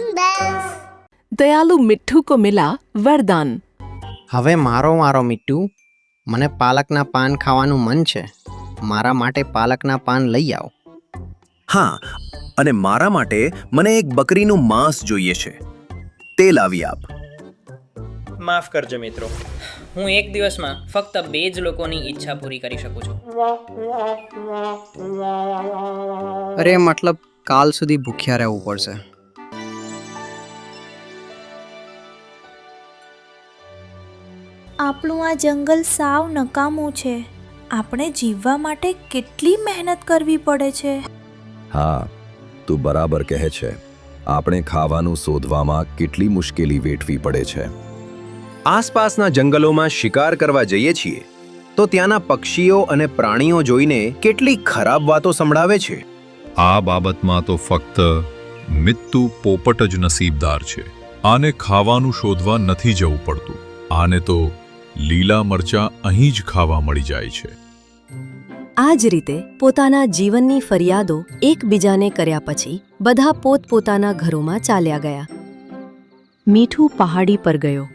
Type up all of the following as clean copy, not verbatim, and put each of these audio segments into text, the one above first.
Seven bells. दयालु मिट्ठू को मिला वरदान। હવે મારો મીઠું, મને પાલકના પાન ખાવાનું મન છે. મારા માટે પાલકના પાન લઈ આવો. હા, અને મારા માટે મને એક બકરીનું માંસ જોઈએ છે. તે લાવી આપ. માફ કરજો મિત્રો, હું એક દિવસમાં ફક્ત 2 જ લોકોની ઈચ્છા પૂરી કરી શકું છું. અરે મતલબ કાલ સુધી ભૂખ્યા રહેવું પડશે. આપણું આ જંગલ સાવ નકામું છે. આપણે જીવવા માટે કેટલી મહેનત કરવી પડે છે. હા, તું બરાબર કહે છે. આપણે ખાવાનું શોધવામાં કેટલી મુશ્કેલી વેઠવી પડે છે. આસપાસના જંગલોમાં શિકાર કરવા જઈએ છીએ તો ત્યાંના પક્ષીઓ અને પ્રાણીઓ જોઈને કેટલી ખરાબ વાતો સંભળાવે છે. આ બાબતમાં તો ફક્ત મિત્તુ પોપટ જ નસીબદાર છે. આને ખાવાનું શોધવા નથી જવું પડતું. આને તો લીલા મરચાં અહીં જ ખાવા મળી જાય છે. આ જ રીતે પોતાના જીવનની ફરિયાદો એકબીજાને કર્યા પછી બધા પોતપોતાના ઘરોમાં ચાલ્યા ગયા. મીઠું પહાડી પર ગયો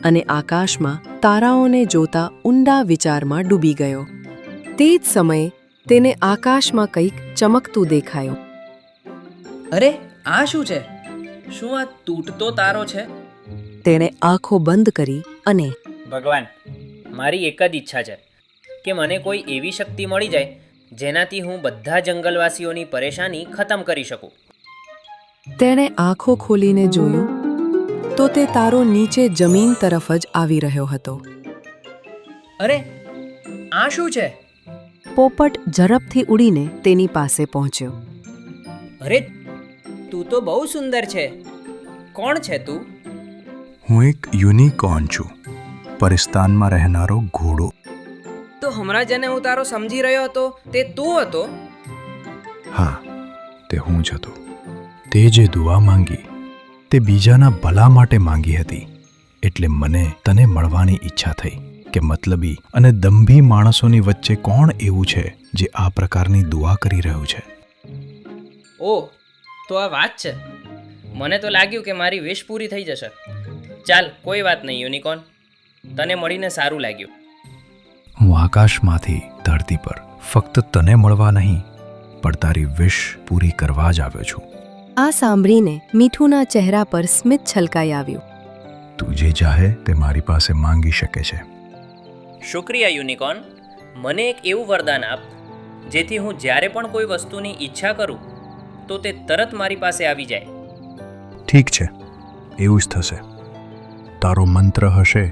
અને આકાશમાં તારાઓને જોતા ઊંડા વિચારમાં ડૂબી ગયો. તે જ સમયે તેને આકાશમાં કંઈક ચમકતું દેખાયું. અરે આ શું છે? શું આ તૂટતો તારો છે? તેણે આંખો બંધ કરી અને ભગવાન, મારી એક જ ઈચ્છા છે કે મને કોઈ એવી શક્તિ મળી જાય જેનાથી હું બધા જંગલવાસીઓની પરેશાની ખતમ કરી શકું. તેણે આંખો ખોલીને જોયું તો તે તારો નીચે જમીન તરફ જ આવી રહ્યો હતો. અરે આ શું છે? પોપટ ઝડપથી ઉડીને તેની પાસે પહોંચ્યો. અરે તું તો બહુ સુંદર છે. કોણ છે તું? હું એક યુનિકોર્ન છું, પરિસ્તાનમાં રહેનારો ઘોડો. તો હમણાં જેને હું તારો સમજી રહ્યો હતો તે તું હતો? હા, તે હું જ હતો. તે જે દુઆ માંગી તે બીજાના ભલા માટે માંગી હતી. એટલે મને તને મળવાની ઈચ્છા થઈ કે મતલબી અને દંભી માણસોની વચ્ચે કોણ એવું છે જે આ પ્રકારની દુઆ કરી રહ્યું છે. ઓહ, તો આ વાત છે. મને તો લાગ્યું કે મારી વિશ પૂરી થઈ જશે. ચાલ, કોઈ વાત નહીં યુનિકોર્ન, તને મળીને સારું લાગ્યું. હું આકાશમાંથી ધરતી પર ફક્ત તને મળવા નહીં પણ તારી વિશ પૂરી કરવા જ આવ્યો છું. આ સાંભળીને મીઠુના ચહેરા પર સ્મિત છલકાઈ આવ્યું. તું જે ચાહે તે મારી પાસે માંગી શકે છે. શુક્રિયા યુનિકોર્ન. મને એક એવું વરદાન આપ જેથી હું જ્યારે પણ કોઈ વસ્તુની ઈચ્છા કરું તો તે તરત મારી પાસે આવી જાય. ઠીક છે, એવું જ થશે. તારો મંત્ર હશે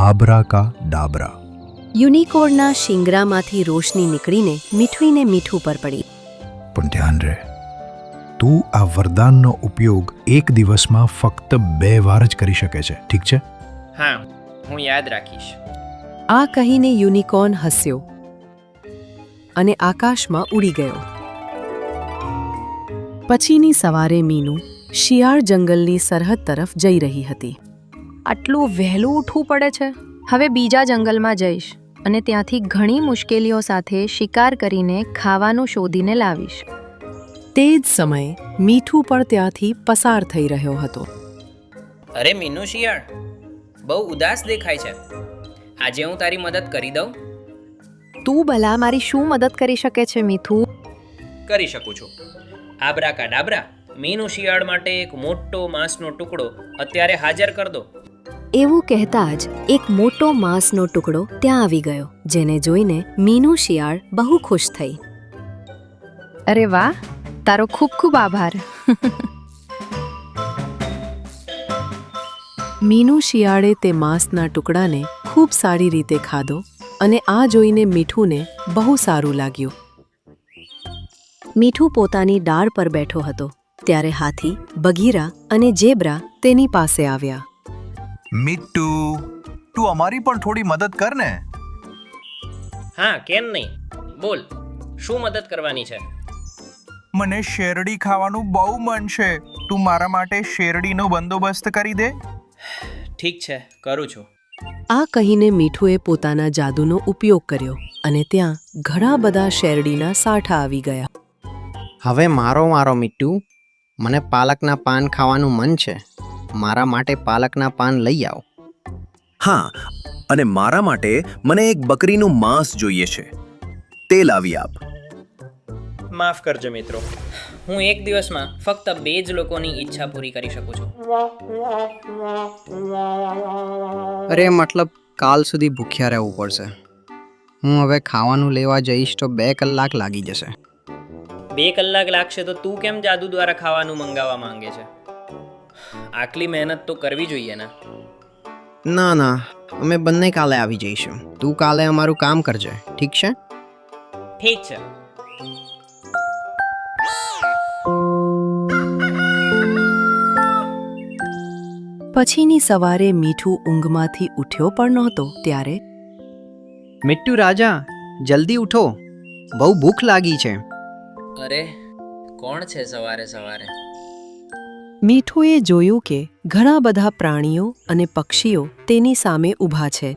આબરા કા ડાબરા. યુનિકોર્નના શિંગરામાંથી રોશની નીકળીને મીઠુઈને મીઠું પર પડી. પણ ધ્યાન રહે, તું આ વરદાનનો ઉપયોગ એક દિવસમાં ફક્ત 2 વાર જ કરી શકે છે. ઠીક છે? હા, હું યાદ રાખીશ. આ કહીને યુનિકોર્ન હસ્યો અને આકાશમાં ઉડી ગયો. પછીની સવારે મીનુ શિયાળ જંગલની સરહદ તરફ જઈ રહી હતી. આટલું વહેલું ઉઠવું પડે છે. હવે બીજા જંગલમાં જઈશ અને ત્યાંથી ઘણી મુશ્કેલીઓ સાથે શિકાર કરીને ખાવાનું શોધીને લાવીશ. તે જ સમયે મીઠું પણ ત્યાંથી પસાર થઈ રહ્યો હતો. અરે મીનુ શિયાળ, બહુ ઉદાસ દેખાય છે. આજે હું તારી મદદ કરી દઉં? તું ભલા મારી શું મદદ કરી શકે છે મીઠું? કરી શકું છું. આબરા કા ડાબરા, મીનુ શિયાળ માટે એક મોટો માંસનો ટુકડો અત્યારે હાજર કર દો. એવું કહેતા જ એક મોટો માંસનો ટુકડો ત્યાં આવી ગયો, જેને જોઈને મીનુ શિયાળ બહુ ખુશ થઈ. અરે વાહ, તારો ખૂબ ખૂબ આભાર. મીનુ શિયાળે તે માંસના ટુકડાને ખૂબ સારી રીતે ખાધો અને આ જોઈને મીઠુને બહુ સારું લાગ્યું. મીઠું પોતાની ડાળ પર બેઠો હતો ત્યારે હાથી, બગીરા અને ઝેબ્રા તેની પાસે આવ્યા. મિટ્ટુ, તું અમારી પણ થોડી મદદ કર ને. હા, કેમ નહીં? બોલ, શું મદદ કરવાની છે? મને શેરડી ખાવાનું બહુ મન છે. તું મારા માટે શેરડીનો બંદોબસ્ત કરી દે. ઠીક છે, કરું છું. આ કહીને મીઠુએ પોતાના જાદુનો ઉપયોગ કર્યો અને ત્યાં ઘણા બધા શેરડીના સાઠા આવી ગયા. હવે મારો મીઠું, મને પાલકના પાન ખાવાનું મન છે. મારા માટે પાલકના પાન લઈ આવો. હા, અને મારા માટે મને એક બકરીનું માંસ જોઈએ છે. તે લાવી આપ. માફ કરજો મિત્રો, હું એક દિવસમાં ફક્ત 2 જ લોકોની ઈચ્છા પૂરી કરી શકું છું. અરે મતલબ કાલ સુધી ભૂખ્યા રહેવું પડશે. હું હવે ખાવાનું લેવા જઈશ તો 2 કલાક લાગી જશે. 2 કલાક લાગશે તો તું કેમ જાદુ દ્વારા ખાવાનું મંગાવવા માંગે છે? આટલી મહેનત તો કરવી જોઈએ ને. ના ના, અમે બંને કાલે આવી જઈશું. તું કાલે અમારું કામ કરજે, ઠીક છે? ઠીક છે. પછીની સવારે મીઠું ઊંઘમાંથી ઉઠ્યો પણ નહોતો ત્યારે મિટ્ટુ રાજા, જલ્દી ઉઠો, બહુ ભૂખ લાગી છે. અરે કોણ છે સવારે સવારે? મીઠુએ જોયું કે ઘણા બધા પ્રાણીઓ અને પક્ષીઓ તેની સામે ઊભા છે.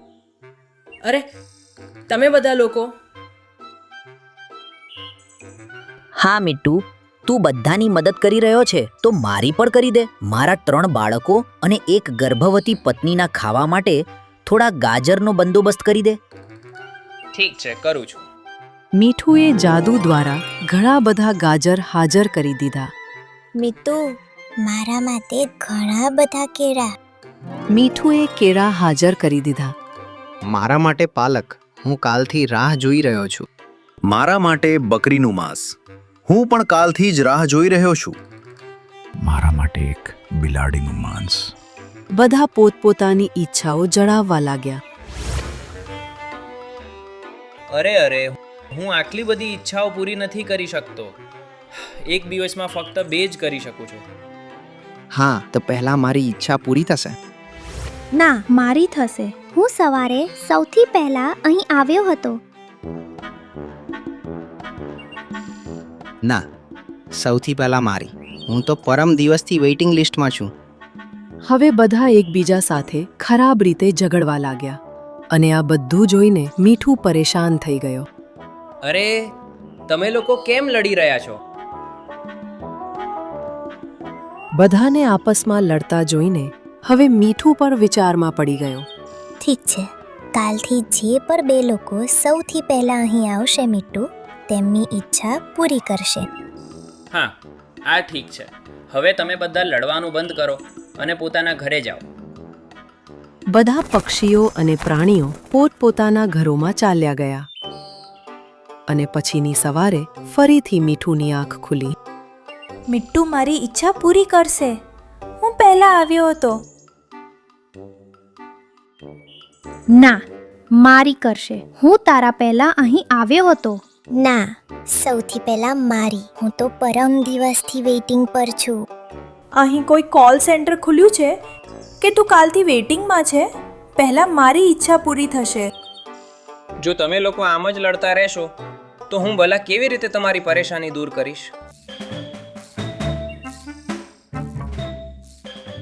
અરે તમે બધા લોકો? હા મિટ્ટુ, તું બધાની મદદ કરી રહ્યો છે તો મારી પણ કરી દે. મારા 3 બાળકો અને એક ગર્ભવતી પત્નીના ખાવા માટે થોડા ગાજરનો બંદોબસ્ત કરી દે. ઠીક છે, કરું છું. મીઠુએ જાદુ દ્વારા ઘણા બધા ગાજર હાજર કરી દીધા. મિત્તુ, મારા માટે ઘણા બધા કેળા. મીઠુએ કેળા હાજર કરી દીધા. મારા માટે પાલક. હું કાલથી રાહ જોઈ રહ્યો છું. મારા માટે બકરીનું માંસ. હું પણ કાલથી જ રાહ જોઈ રહ્યો છું. મારા માટે એક બિલાડીનું માંસ. બધા પોતપોતાની ઈચ્છાઓ જણાવવા લાગ્યા. અરે હું આટલી બધી ઈચ્છાઓ પૂરી નથી કરી શકતો. એક દિવસમાં ફક્ત 2 જ કરી શકું છું. હા, તો પહેલા મારી ઈચ્છા પૂરી થશે. ના, મારી થશે. હું સવારે સૌથી પહેલા અહીં આવ્યો હતો. ના, સૌથી પહેલા મારી. હું તો પરમ દિવસથી વેઇટિંગ લિસ્ટમાં છું. હવે બધા એકબીજા સાથે ખરાબ રીતે ઝઘડવા લાગ્યા અને આ બધું જોઈને મીઠું પરેશાન થઈ ગયો. અરે તમે લોકો કેમ લડી રહ્યા છો? બધાને આપસમાં લડતા જોઈને હવે મીઠું પણ વિચારમાં પડી ગયો. ઠીક છે, કાલથી જે પણ 2 લોકો સૌથી પહેલા અહીં આવશે મિટ્ટુ, તેમની ઈચ્છા પૂરી કરશે. હા, આ ઠીક છે. હવે તમે બધા લડવાનું બંધ કરો અને પોતાના ઘરે જાઓ. બધા પક્ષીઓ અને પ્રાણીઓ પોતપોતાના ઘરોમાં ચાલ્યા ગયા અને પછીની સવારે ફરીથી મીઠુની આંખ ખુલી. મિટ્ટુ મારી ઈચ્છા પૂરી કરશે. હું પહેલા આવ્યો હતો. ના, મારી કરશે. હું તારા પહેલા અહીં આવ્યો હતો. ના, સૌથી પહેલા મારી. હું તો પરમ દિવસથી વેઇટિંગ પર છું. અહીં કોઈ કોલ સેન્ટર ખુલ્યું છે કે તું કાલથી વેઇટિંગમાં છે? પહેલા મારી ઈચ્છા પૂરી થશે. જો તમે લોકો આમ જ લડતા રહેશો તો હું ભલા કેવી રીતે તમારી પરેશાની દૂર કરીશ?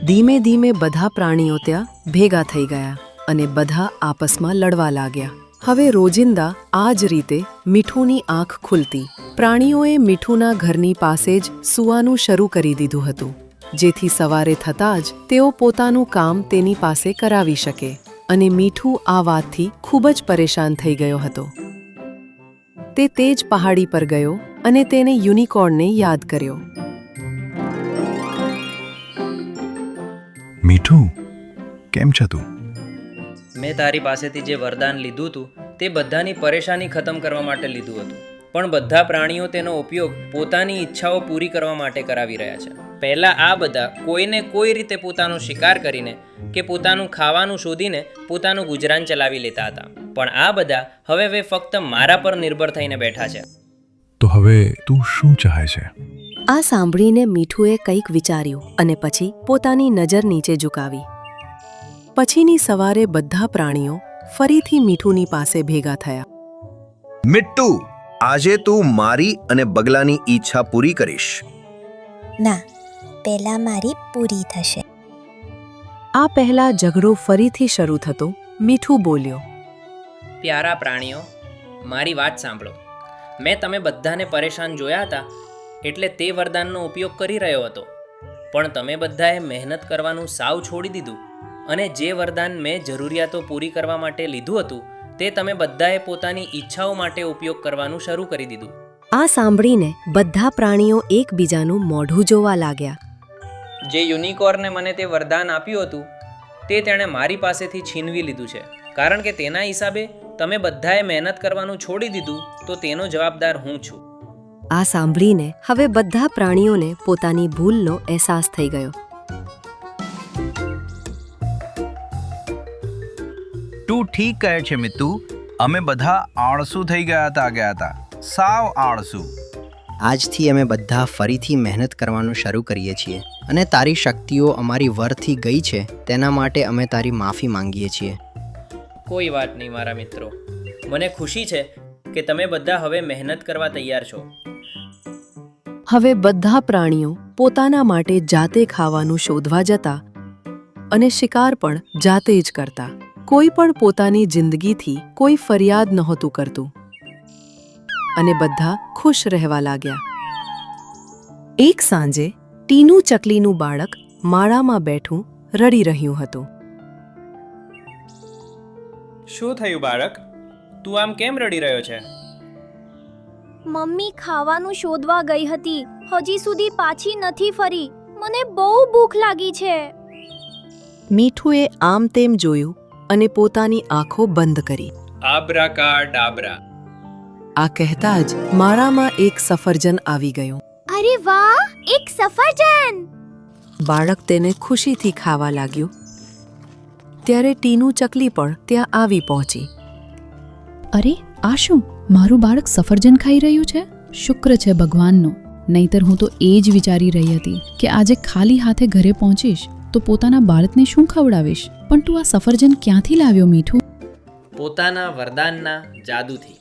ધીમે ધીમે બધા પ્રાણીઓ ત્યાં ભેગા થઈ ગયા અને બધા આપસમાં લડવા લાગ્યા. હવે રોજિંદા આ જ રીતે મીઠુની આંખ ખુલતી. પ્રાણીઓએ મીઠુના ઘરની પાસે જ સૂવાનું શરૂ કરી દીધું હતું, જેથી સવારે થતાં જ તેઓ પોતાનું કામ તેની પાસે કરાવી શકે. અને મીઠું આ વાતથી ખૂબ જ પરેશાન થઈ ગયો હતો. તે જ પહાડી પર ગયો અને તેને યુનિકોર્નને યાદ કર્યો. મીઠું, કેમ છે તું? મેં તારી પાસેથી જે વરદાન લીધું હતું તે બધાની પરેશાની ખતમ કરવા માટે લીધું હતું, પણ બધા પ્રાણીઓ તેનો ઉપયોગ પોતાની ઈચ્છાઓ પૂરી કરવા માટે કરાવી રહ્યા છે. પહેલાં આ બધા કોઈને કોઈ રીતે પોતાનો શિકાર કરીને કે પોતાનું ખાવાનું શોધીને પોતાનું ગુજરાન ચલાવી લેતા હતા, પણ આ બધા હવે ફક્ત મારા પર નિર્ભર થઈને બેઠા છે. તો હવે તું શું ચાહે છે? આ સાંભળીને મીઠુએ કંઈક વિચાર્યું અને પછી પોતાની નજર નીચે ઝુકાવી. પછીની સવારે બધા પ્રાણીઓ ફરીથી મીઠુની પાસે ભેગા થયા. મિટ્ટુ, આજે તું મારી અને બગલાની ઈચ્છા પૂરી કરીશ. ના, પહેલા મારી પૂરી થશે. આ પહેલા ઝઘડો ફરીથી શરૂ થતો. મીઠું બોલ્યો, પ્યારા પ્રાણીઓ, મારી વાત સાંભળો. મેં તમે બધાને પરેશાન જોયા હતા, એટલે તે વરદાનનો ઉપયોગ કરી રહ્યો હતો. પણ તમે બધાએ મહેનત કરવાનું સાવ છોડી દીધું અને જે વરદાન મેં જરૂરિયાતો પૂરી કરવા માટે લીધું હતું તે તમે બધાએ પોતાની ઈચ્છાઓ માટે ઉપયોગ કરવાનું શરૂ કરી દીધું. આ સાંભળીને બધા પ્રાણીઓ એકબીજાનું મોઢું જોવા લાગ્યા. જે યુનિકોર્ને મને તે વરદાન આપ્યું હતું તે તેણે મારી પાસેથી છીનવી લીધું છે. કારણ કે તેના હિસાબે તમે બધાએ મહેનત કરવાનું છોડી દીધું તો તેનો જવાબદાર હું છું. આ સાંભળીને હવે બધા પ્રાણીઓને પોતાની ભૂલનો અહેસાસ થઈ ગયો. તું ઠીક કહે છે મિત્તુ. અમે બધા આળસુ થઈ ગયા હતા, સાવ આળસુ. આજથી અમે બધા ફરીથી મહેનત કરવાનું શરૂ કરીએ છીએ અને તારી શક્તિઓ અમારી વરથી ગઈ છે તેના માટે અમે તારી માફી માંગીએ છીએ. કોઈ વાત નહીં મારા મિત્રો. મને ખુશી છે કે તમે બધા હવે મહેનત કરવા તૈયાર છો. હવે બધા પ્રાણીઓ પોતાના માટે જાતે ખાવાનું શોધવા જતા અને શિકાર પણ જાતે જ કરતા. કોઈ પણ પોતાની જિંદગીથી કોઈ ફરિયાદ નહોતું કરતું અને બધા ખુશ રહેવા લાગ્યા. એક સાંજે ટીનું ચકલીનું બાળક માળામાં બેઠું રડી રહ્યું હતું. શું થયું બાળક? તું આમ કેમ રડી રહ્યો છે? મમ્મી ખાવાનું શોધવા ગઈ હતી, હજી સુધી પાછી નથી ફરી. મને બહુ ભૂખ લાગી છે. મીઠુએ આમ તેમ જોયું અને પોતાની આંખો બંધ કરી. આબ્રાકાડાબ્રા. આ કહેતા જ માળામાં એક સફરજન આવી ગયું. અરે વાહ, એક સફરજન! બાળક તેને ખુશીથી ખાવા લાગ્યું. ત્યારે ટીનું ચકલી પણ ત્યાં આવી પહોંચી. અરે આ શું, મારું બાળક સફરજન ખાઈ રહ્યું છે? શુક્ર છે ભગવાનનો, નહીતર હું તો એ જ વિચારી રહી હતી કે આજે ખાલી હાથે ઘરે પહોંચીશ તો પોતાના બાળકને શું ખવડાવીશ. પણ તું આ સફરજન ક્યાંથી લાવ્યો મીઠું? પોતાના વરદાનના જાદુથી.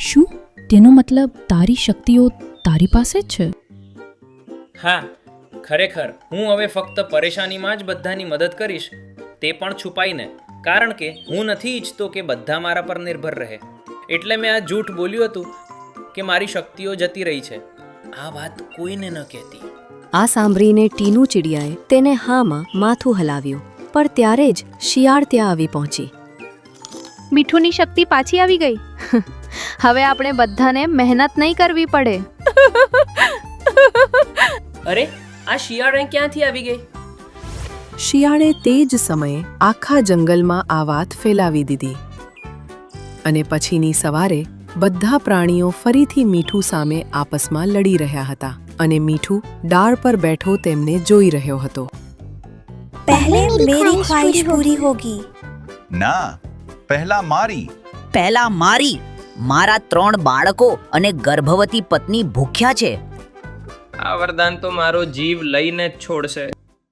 શું તેનો મતલબ તારી શક્તિઓ તારી પાસે જ છે? હા, ખરેખર હું હવે ફક્ત પરેશાનીમાં જ બધાની મદદ કરીશ, તે પણ છુપાઈને. કારણ કે હું નથી ઈચ્છતો કે બધા મારા પર નિર્ભર રહે. એટલે મેં આ જૂઠ બોલ્યું હતું કે મારી શક્તિઓ જતી રહી છે. આ વાત કોઈને ન કહેતી. આ સાંભળીને ટીનું ચીડિયાએ તેને હામાં માથું હલાવ્યું. પણ ત્યારે જ શિયાળ ત્યાં આવી પહોંચી. મીઠુની શક્તિ પાછી આવી ગઈ. હવે આપણે બધાને મહેનત નહીં કરવી પડે. અરે આ શિયાળ ક્યાંથી આવી ગઈ? શિયાળે તે જ સમયે આખા જંગલમાં આ વાત ફેલાવી દીધી. અને પછીની સવારે બધા પ્રાણીઓ ફરીથી મીઠું સામે આપસમાં લડી રહ્યા હતા અને મીઠું ડાળ પર બેઠો તેમને જોઈ રહ્યો હતો. પહેલે મેરી ખ્વાહિશ પૂરી હોગી. ના, પહેલા મારી. પહેલા મારી. મારા 3 બાળકો અને ગર્ભવતી પત્ની ભૂખ્યા છે. આ વરદાન તો મારો જીવ લઈને જ છોડશે.